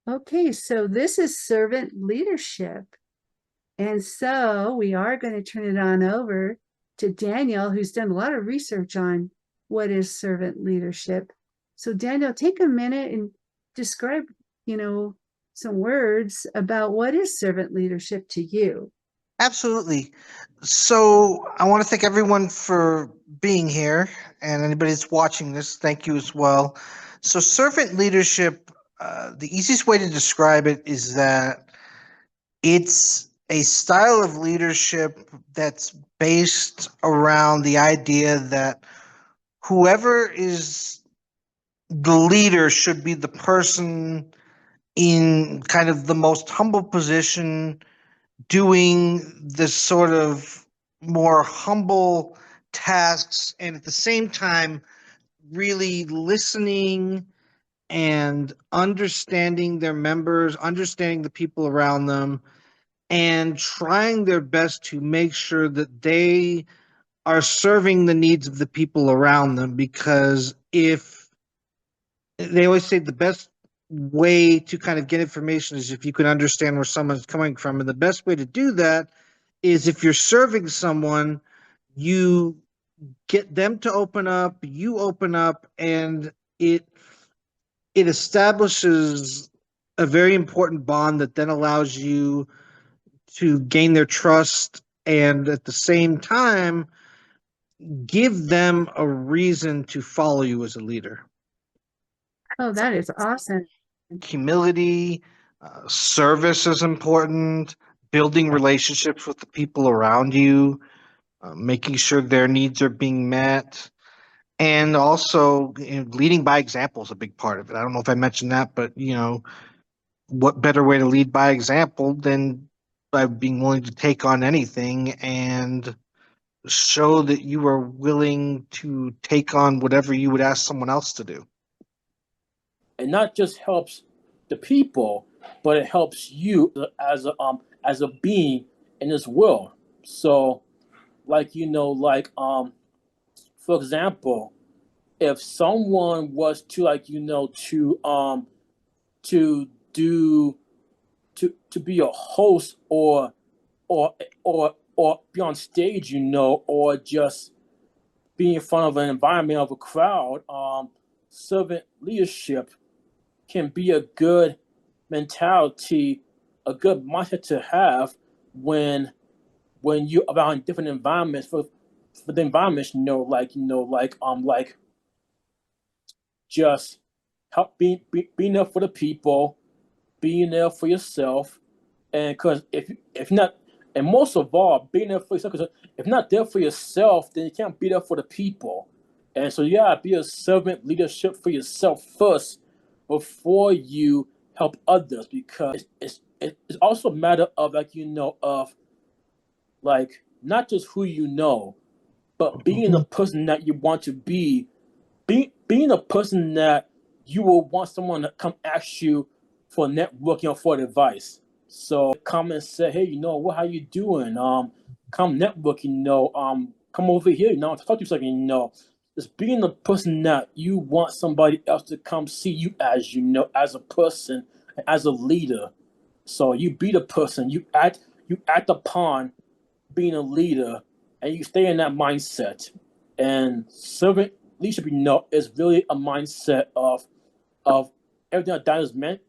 Okay, so this is servant leadership. And so we are going to turn it on over to Daniel, who's done a lot of research on what is servant leadership. So, Daniel, take a minute and describe, you know, some words about what is servant leadership to you. Absolutely. So I want to thank everyone for being here, and anybody that's watching this, thank you as well. So, servant leadership, the easiest way to describe it is that it's a style of leadership that's based around the idea that whoever is the leader should be the person in kind of the most humble position doing this sort of more humble tasks, and at the same time really listening and understanding their members, understanding the people around them, and trying their best to make sure that they are serving the needs of the people around them. Because if they always say the best way to kind of get information is if you can understand where someone's coming from, and the best way to do that is if you're serving someone, you get them to open up, you open up, and it it establishes a very important bond that then allows you to gain their trust, and at the same time give them a reason to follow you as a leader. Oh, that is awesome. Humility, service is important, building relationships with the people around you, making sure their needs are being met, and also leading by example is a big part of it. I don't know if I mentioned that, but what better way to lead by example than by being willing to take on anything and show that you are willing to take on whatever you would ask someone else to do. It not just helps the people, but it helps you as a being in this world. So, for example, if someone was to to do to be a host or be on stage, or just be in front of an environment of a crowd, servant leadership can be a good mentality, a good mindset to have when you around different environments for the environments, just being there for the people, being there for yourself, and because if not, and most of all, being there for yourself. Because if not there for yourself, then you can't be there for the people. And so you gotta be a servant leadership for yourself first before you help others. Because it's also a matter of not just who you know, but being the person that you want to be, being a person that you will want someone to come ask you for networking or for advice. So come and say, hey, what, how you doing? Come networking, come over here, talk to you something, Just being the person that you want somebody else to come see you as, as a person, as a leader. So you be the person, you act upon being a leader, and you stay in that mindset. And servant leadership, is really a mindset of everything that Daniel's meant,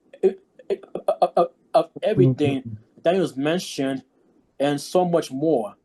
of everything Daniel's mentioned, and so much more.